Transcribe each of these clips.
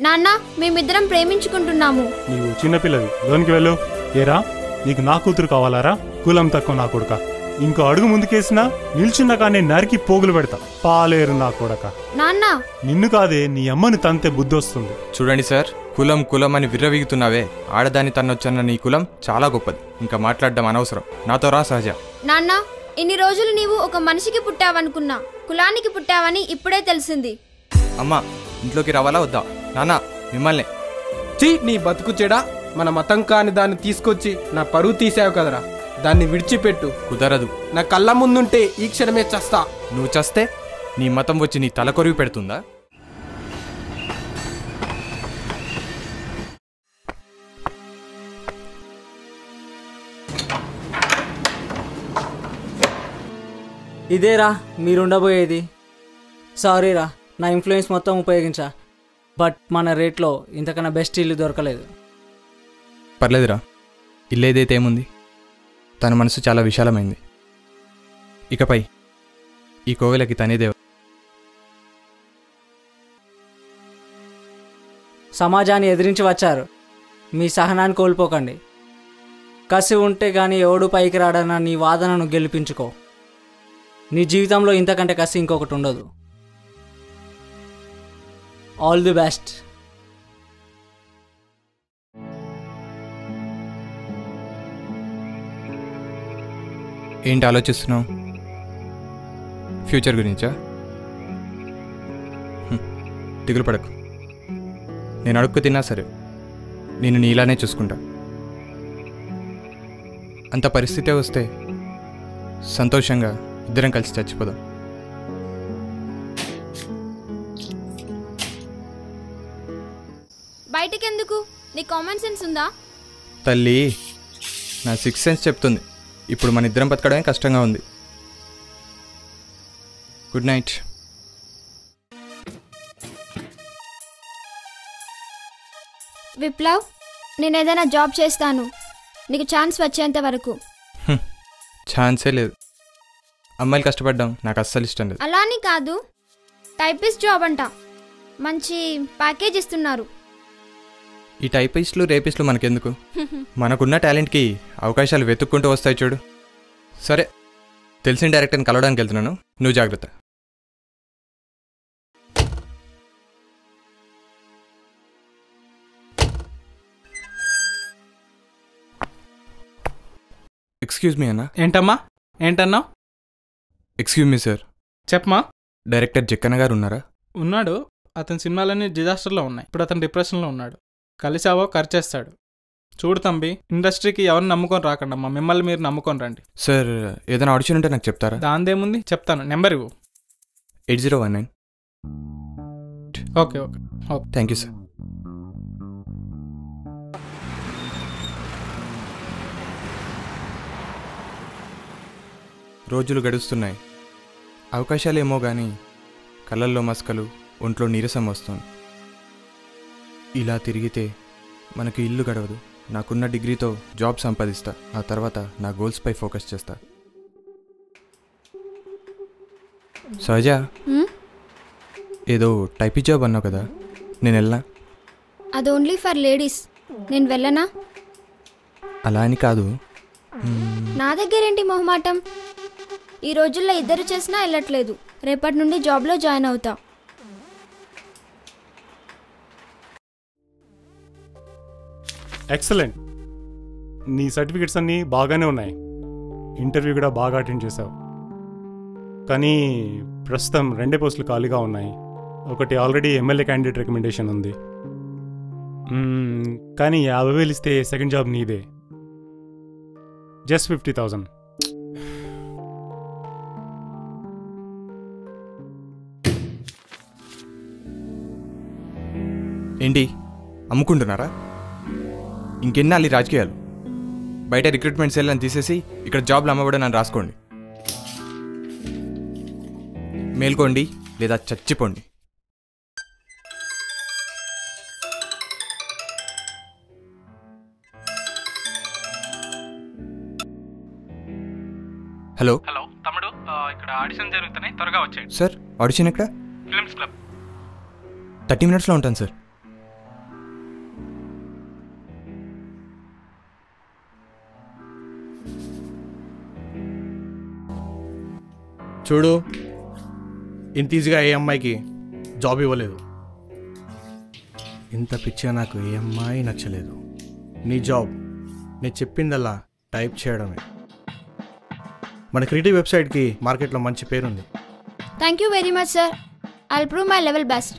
నాన్న మేమిద్దరం ప్రేమించుకుంటున్నాము. నీవు చిన్నపిల్లవి, లోనికి వెళ్ళు. ఏరా, నీకు నా కూతురు కావాలారా? కులం తక్కువ నా కొడుక. ఇంకో అడుగు ముందుకేసినా నిల్చున్నా కానీ నరికి పోగులు పెడతా. పాలేరు నా కొడక. నాన్న, నిన్ను కాదే నీ అమ్మని తంతే బుద్ధి వస్తుంది. చూడండి సార్, కులం కులం అని విర్రవీగుతున్నావే. ఆడదాని తన్నొచ్చన్న నీ కులం చాలా గొప్పది. ఇంకా మాట్లాడడం అనవసరం. నాతో రా సహజ. నాన్న, ఇన్ని రోజులు నీవు ఒక మనిషికి పుట్టావనుకున్నా, కులానికి పుట్టావని ఇప్పుడే తెలిసింది. అమ్మా, ఇంట్లోకి రావాలా వద్దా? నాన్న, మిమ్మల్ని. చీ, నీ బతుకు చెడా. మన మతం కాని దాన్ని తీసుకొచ్చి నా పరువు తీసావు కదరా. దాన్ని విడిచిపెట్టు. కుదరదు. నా కళ్ళ ముందుంటే ఈ క్షణమే చస్తా. నువ్వు చస్తే నీ మతం వచ్చి నీ తల కొరివి పెడుతుందా? ఇదేరా మీరుండబోయేది. సారీరా, నా ఇన్ఫ్లుయెన్స్ మొత్తం ఉపయోగించా. బట్ మన రేట్లో ఇంతకన్నా బెస్ట్ ఇల్లు దొరకలేదు. పర్లేదురా, ఇల్లు ఏదైతే ఏముంది. తన మనసు చాలా విశాలమైంది. ఇకపై ఈ కోవెలకి తనే దేవ. సమాజాన్ని ఎదిరించి వచ్చారు. మీ సహనాన్ని కోల్పోకండి. కసి ఉంటే గానీ ఎవడు పైకి రాడన్న నీ వాదనను గెలిపించుకో. నీ జీవితంలో ఇంతకంటే కసి ఇంకొకటి ఉండదు. All the best. ఏంటి ఆలోచిస్తున్నావు? ఫ్యూచర్ గురించా? దిగులు పడకు. నేను అడుక్కు తిన్నా సరే నేను నీలానే చూసుకుంటా. అంత పరిస్థితే వస్తే సంతోషంగా ఇద్దరం కలిసి చచ్చిపోదాం. బయటకెందుకు? నీ కామన్ సెన్స్ ఉందా? తల్లి, నా సిక్స్ సెన్స్ చెప్తుంది ఇప్పుడు మన ఇద్దరం బతకడమే కష్టంగా ఉంది. Good night. విప్లవ్, నేను ఏదైనా జాబ్ చేస్తాను, నీకు ఛాన్స్ వచ్చేంత వరకు. ఛాన్సే లేదు. అమ్మాయిలు కష్టపడ్డాం నాకు అస్సలు ఇష్టం లేదు. అలా అని కాదు, టైపిస్ట్ జాబ్ అంట, మంచి ప్యాకేజ్ ఇస్తున్నారు. ఈ టైపిస్టులు రేపిస్టులు మనకెందుకు? మనకున్న టాలెంట్కి అవకాశాలు వెతుక్కుంటూ వస్తాయి చూడు. సరే, తెలిసిన డైరెక్టర్ని కలవడానికి వెళ్తున్నాను, నువ్వు జాగ్రత్త. ఎక్స్క్యూజ్ మీ అన్న. ఏంటమ్మా? ఏంటన్నావు? Excuse me sir. చెప్పమా. డైరెక్టర్ జక్కన్న గారు ఉన్నారా? ఉన్నాడు. అతని సినిమాలన్నీ డిజాస్టర్లో ఉన్నాయి. ఇప్పుడు అతను డిప్రెషన్లో ఉన్నాడు. కలిసావో ఖర్చేస్తాడు. చూడు తంబి, ఇండస్ట్రీకి ఎవరిని నమ్ముకొని రాకండమ్మా, మిమ్మల్ని మీరు నమ్ముకొని రండి. సార్, ఏదైనా ఆడిషన్ ఉంటే నాకు చెప్తారా? దాందేముంది, చెప్తాను. నెంబర్ ఇవ్వు. 8019. Okay okay okay. Thank you sir. రోజులు గడుస్తున్నాయి. అవకాశాలేమో కానీ కళ్ళల్లో మస్కలు, ఒంట్లో నీరసం వస్తుంది. ఇలా తిరిగితే మనకు ఇల్లు గడవదు. నాకున్న డిగ్రీతో జాబ్ సంపాదిస్తా. ఆ తర్వాత నా గోల్స్పై ఫోకస్ చేస్తా. సహజ, ఏదో టైపీ జాబ్ అన్నావు కదా, నేను వెళ్ళనా? అది ఓన్లీ ఫర్ లేడీస్, నేను వెళ్ళనా? అలా అని కాదు. నా దగ్గరేంటి మొహమాటం? ఈ రోజుల్లో ఇద్దరు చేసినా వెళ్ళట్లేదు. రేపటి నుండి జాబ్లో జాయిన్ అవుతా. ఎక్సలెంట్. నీ సర్టిఫికెట్స్ అన్నీ బాగానే ఉన్నాయి. ఇంటర్వ్యూ కూడా బాగా అటెండ్ చేసావు. కానీ ప్రస్తుతం 2 పోస్టులు ఖాళీగా ఉన్నాయి. ఒకటి ఆల్రెడీ ఎమ్మెల్యే క్యాండిడేట్ రికమెండేషన్ ఉంది. కానీ 50,000 ఇస్తే సెకండ్ జాబ్ నీదే. జస్ట్ 50,000. ఏంటి అమ్ముకుంటున్నారా? ఇంకెన్నాళ్ళు రాజకీయాలు? బయట రిక్రూట్మెంట్ సెల్ అని తీసేసి ఇక్కడ జాబ్లు అమ్మబడి నన్ను రాసుకోండి. మేల్కోండి లేదా చచ్చిపోండి. హలో హలో తమ్ముడు, ఇక్కడ ఆడిషన్ జరుగుతున్నాయి, త్వరగా వచ్చేయండి. సార్, ఆడిషన్ ఎక్కడ? Films club. 30 minutesలో ఉంటాను సార్. చూడు, ఇంత ఈజీగా ఏ అమ్మాయికి జాబ్ ఇవ్వలేదు. ఇంత పిచ్చిగా నాకు ఏ అమ్మాయి నచ్చలేదు. నీ జాబ్ నేను చెప్పిందల్లా టైప్ చేయడమే. మన క్రియేటివ్ వెబ్సైట్కి మార్కెట్లో మంచి పేరుంది. Thank you very much sir. I will prove my level best.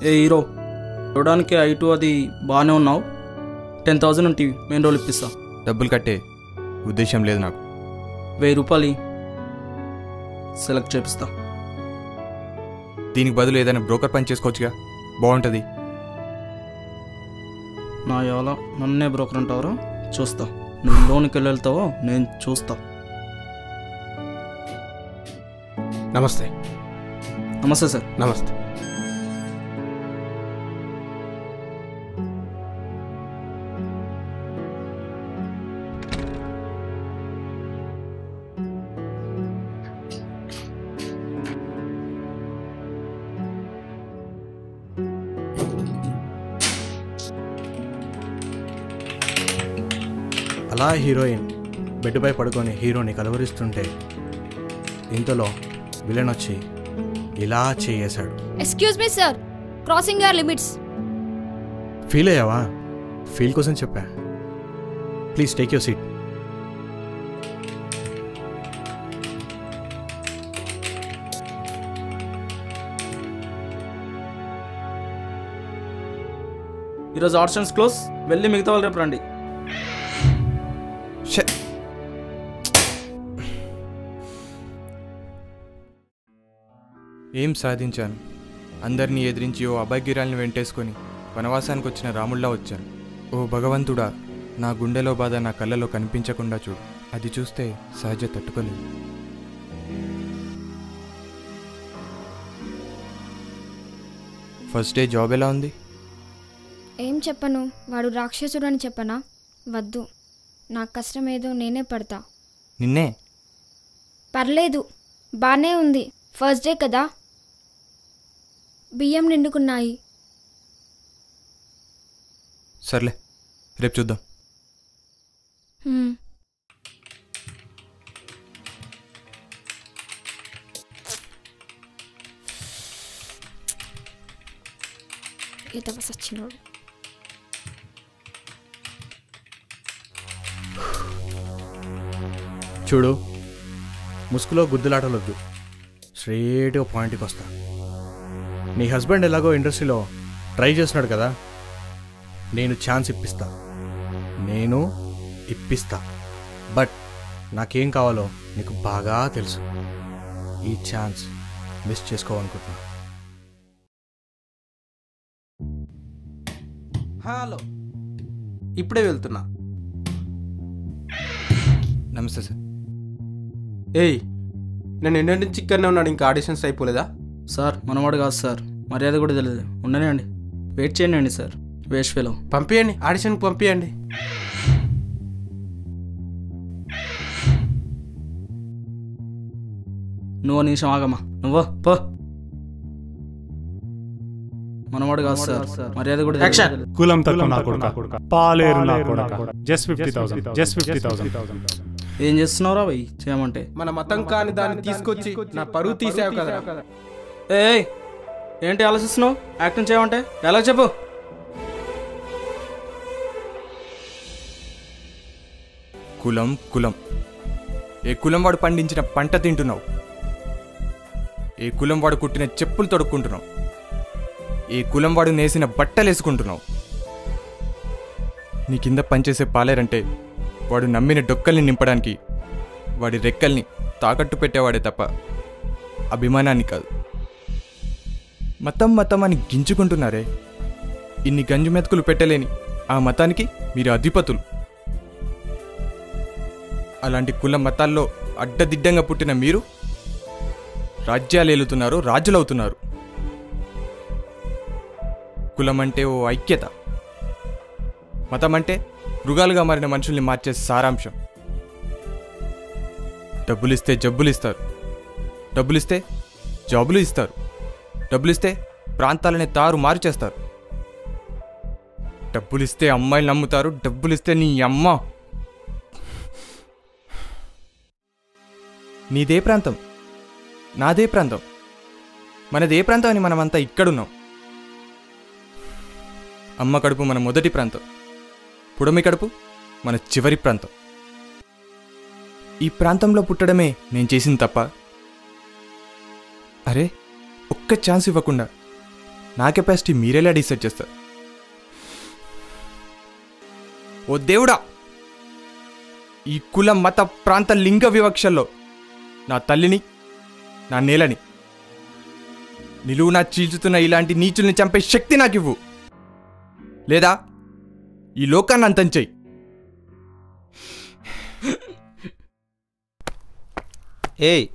A hero, చూడడానికి I2 అది బాగానే ఉన్నావు. 10,000 ఉంటుంది, మెయిన్ రోల్ ఇప్పిస్తా. డబ్బులు కట్టే ఉద్దేశం లేదు నాకు. 1000 రూపాయలు సెలెక్ట్ చేపిస్తా. దీనికి బదులు ఏదైనా బ్రోకర్ పని చేసుకోవచ్చుగా, బాగుంటుంది. నా ఎవరో నన్నే బ్రోకర్ అంటావరా? చూస్తా. నువ్వు లోనికి వెళ్తావో నేను చూస్తా. నమస్తే. నమస్తే సార్. నమస్తే. అలా హీరోయిన్ బెడ్పై పడుకొని హీరోని కలవరిస్తుంటే ఇంతలో విలన్ వచ్చి ఇలా చేయేశాడు. Excuse me sir, crossing your limits. Feel అయ్యావా? ఫీల్ కోసం చెప్పా. Please take your seat. ఈరోజు ఆడిషన్స్ క్లోజ్. వెళ్ళి మిగతా వాళ్ళు రేపు రండి. ఏం సాధించాను? అందరినీ ఎదిరించి ఓ అభయగిరాల్ని వెంటేసుకొని వనవాసానికి వచ్చిన రాముల్లా వచ్చాను. ఓ భగవంతుడా, నా గుండెలో బాధ నా కళ్ళలో కనిపించకుండా చూడు. అది చూస్తే సహజ తట్టుకోలేదు. ఫస్ట్ డే జాబ్ ఎలా ఉంది? ఏం చెప్పను, వాడు రాక్షసుడు అని చెప్పనా? వద్దు, నాకు కష్టం ఏదో నేనే పడతా. నిన్నే? పర్లేదు, బానే ఉంది. ఫస్ట్ డే కదా, బియ్యం నిండుకున్నాయి. సర్లే, రేపు చూద్దాం. ఏదో వచ్చినోడు. చూడు, ముసుగులో గుద్దులాటలొద్దు, స్ట్రేట్గా పాయింట్కి వస్తా. నీ హస్బెండ్ ఎలాగో ఇండస్ట్రీలో ట్రై చేస్తున్నాడు కదా, నేను ఛాన్స్ ఇప్పిస్తా. బట్ నాకేం కావాలో నీకు బాగా తెలుసు. ఈ ఛాన్స్ మిస్ చేసుకోవాలనుకుంటున్నా. హలో, ఇప్పుడే వెళ్తున్నా. నమస్తే సార్. ఏయ్, నేను ఇండియన్ నుంచి ఇక్కడనే ఉన్నాడు. ఇంకా ఆడిషన్స్ అయిపోలేదా? సార్ మనవాడు కాదు సార్, మర్యాద కూడా తెలియదు. ఉండనండి, వెయిట్ చేయండి సార్. Waste fellow. పంపించండి, ఆడిషన్కి పంపించండి. నువ్వు నిమిషం ఆగమ్మా. నువ్వు పో. మనవాడు కాదు సార్, మర్యాద కూడా తెలియదు. కులం తక్కువ నా కొడుకా, పాలేరు నా కొడుకా. జస్ట్ 50,000. ఏం చేస్తున్నావురా భయ్? చేయమంటే మన మతం కాని దాన్ని తీసుకొచ్చి నా పరువు తీసావు కదా. ఏ ఏంటి ఆలోచిస్తున్నావు? యాక్టింగ్ చేయమంటే ఎలా చెప్పు? కులం. ఏ కులం వాడు పండించిన పంట తింటున్నావు? ఏ కులం వాడు కుట్టిన చెప్పులు తొడుక్కుంటున్నావు? ఏ కులం వాడు నేసిన బట్టలు వేసుకుంటున్నావు? నీ కింద పనిచేసే పాలేరంటే వాడు నమ్మిన డొక్కల్ని నింపడానికి వాడి రెక్కల్ని తాకట్టు పెట్టేవాడే తప్ప అభిమానాన్ని కాదు. మతం అని గింజుకుంటున్నారే. ఇన్ని గంజు మెతుకులు పెట్టలేని ఆ మతానికి మీరు అధిపతులు. అలాంటి కుల మతాల్లో అడ్డదిడ్డంగా పుట్టిన మీరు రాజ్యాలు ఏలుతున్నారు, రాజులవుతున్నారు. కులం అంటే ఓ ఐక్యత, మతం అంటే మృగాలుగా మారిన మనుషుల్ని మార్చే సారాంశం. డబ్బులిస్తే జబ్బులు ఇస్తారు, డబ్బులిస్తే జాబులు ఇస్తారు, డబ్బులిస్తే ప్రాంతాలనే తారు మారు చేస్తారు. డబ్బులిస్తే అమ్మాయిలు నమ్ముతారు, డబ్బులిస్తే నీ అమ్మ. నీదే ప్రాంతం, నాదే ప్రాంతం, మనదే ప్రాంతం అని మనమంతా ఇక్కడున్నాం. అమ్మ కడుపు మన మొదటి ప్రాంతం, పుడమి కడుపు మన చివరి ప్రాంతం. ఈ ప్రాంతంలో పుట్టడమే నేను చేసింది తప్ప? అరే, ఒక్క ఛాన్స్ ఇవ్వకుండా నా కెపాసిటీ మీరేలా డిసైడ్ చేస్తారు? ఓ దేవుడా, ఈ కుల మత ప్రాంత లింగ వివక్షల్లో నా తల్లిని, నా నేలని, నిలువునా చీల్చుతున్న ఇలాంటి నీచుల్ని చంపే శక్తి నాకివ్వు, లేదా ఈ లోకాన్ని అంతం చెయ్యి. ఏయ్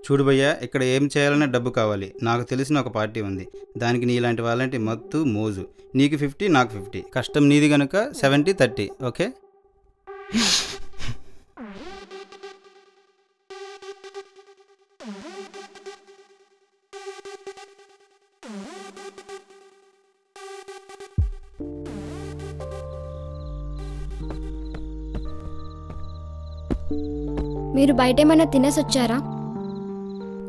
చూడు భయ్యా, ఇక్కడ ఏం చేయాలన్నా డబ్బు కావాలి. నాకు తెలిసిన ఒక పార్టీ ఉంది, దానికి నీలాంటి వాళ్ళంటి మత్తు మోజు. నీకు 50, నాకు 50. కష్టం నీది కనుక 70-30. ఓకే? మీరు బయట ఏమైనా తినేసి వచ్చారా?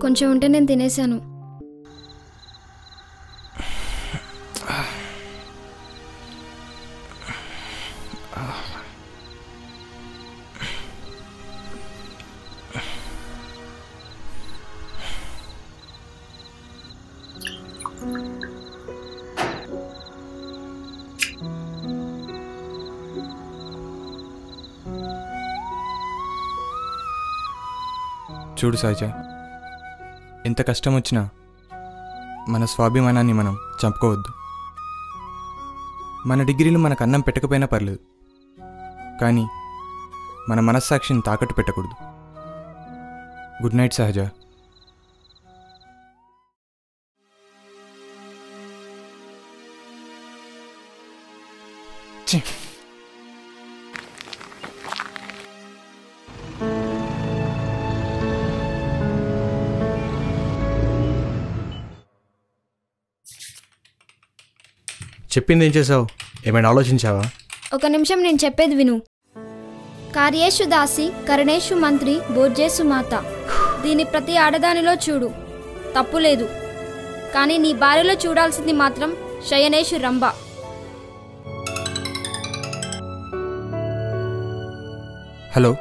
కొంచెం ఉంటే నేను తినేసాను. చూడు సహజ, ఎంత కష్టం వచ్చినా మన స్వాభిమానాన్ని మనం చంపుకోవద్దు. మన డిగ్రీలు మనకు అన్నం పెట్టకపోయినా పర్లేదు, కానీ మన మనస్సాక్షిని తాకట్టు పెట్టకూడదు. గుడ్ నైట్ సహజ. చెప్పింది ఏం చేసావు? ఏమైనా ఆలోచించావా? ఒక నిమిషం, నేను చెప్పేది విను. కార్యేషు దాసి కరణేషు మంత్రి భోజ్యేసు మాత. దీని ప్రతి ఆడదానిలో చూడు, తప్పు లేదు. కానీ నీ భార్యలో చూడాల్సింది మాత్రం శయనేషు రంభ. హలో,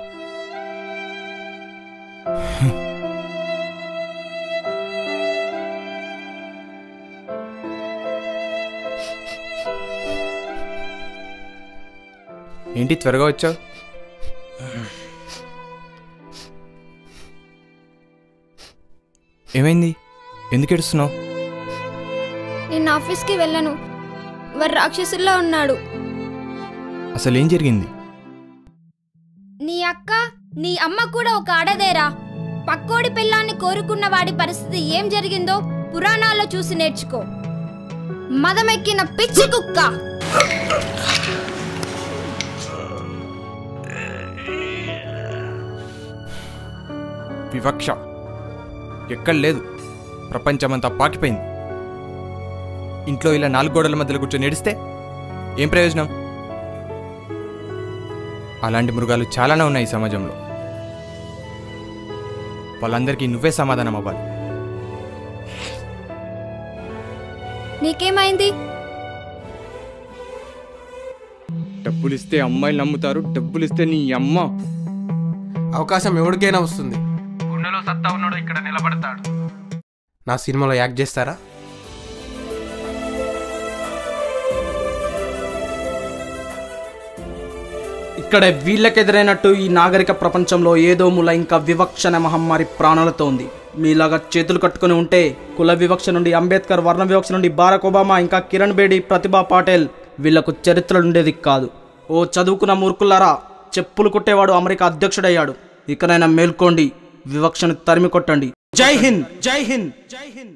ఏంటి త్వరగా వచ్చావు? ఏమైంది? ఎందుకు ఏడుస్తున్నావు? నేను ఆఫీస్కి వెళ్ళను, వారు రాక్షసుల్లో ఉన్నాడు. అసలు ఏం జరిగింది? నీ అక్క, నీ అమ్మ కూడా ఒక ఆడదేరా. పక్కోడి పిల్లాన్ని కోరుకున్న వాడి పరిస్థితి ఏం జరిగిందో పురాణాల్లో చూసి నేర్చుకో. మదమెక్కిన పిచ్చి కుక్క. వివక్ష ఎక్కడ లేదు, ప్రపంచమంతా పాకిపోయింది. ఇంట్లో ఇలా 4 గోడల మధ్యలో కూర్చొని ఏడిస్తే ఏం ప్రయోజనం? అలాంటి మృగాలు చాలానే ఉన్నాయి ఈ సమాజంలో. వాళ్ళందరికీ నువ్వే సమాధానం అవ్వాలి. నీకేమైంది? డబ్బులిస్తే అమ్మాయిలు నమ్ముతారు, డబ్బులిస్తే నీ అమ్మ. అవకాశం ఎవరికైనా వస్తుంది. గుండెలో సత్తా ఉన్నాడు ఇక్కడ నిలబడతాడు. నా సినిమాలో యాక్ట్ చేస్తారా? ఇక్కడే వీళ్ళకెదురైనట్టు ఈ నాగరిక ప్రపంచంలో ఏదో మూల ఇంకా వివక్ష అనే మహమ్మారి ప్రాణాలతో ఉంది. మీలాగా చేతులు కట్టుకుని ఉంటే కుల వివక్ష నుండి అంబేద్కర్, వర్ణ వివక్ష నుండి బారాక్ ఒబామా, ఇంకా కిరణ్ బేడి, ప్రతిభా పాటేల్ వీళ్లకు చరిత్ర ఉండేది కాదు. ఓ చదువుకున్న మూర్ఖులారా, చెప్పులు కొట్టేవాడు అమెరికా అధ్యక్షుడయ్యాడు. ఇకనైనా మేల్కోండి, వివక్షను తరిమి కొట్టండి. జై హింద్, జై హింద్, జై హింద్.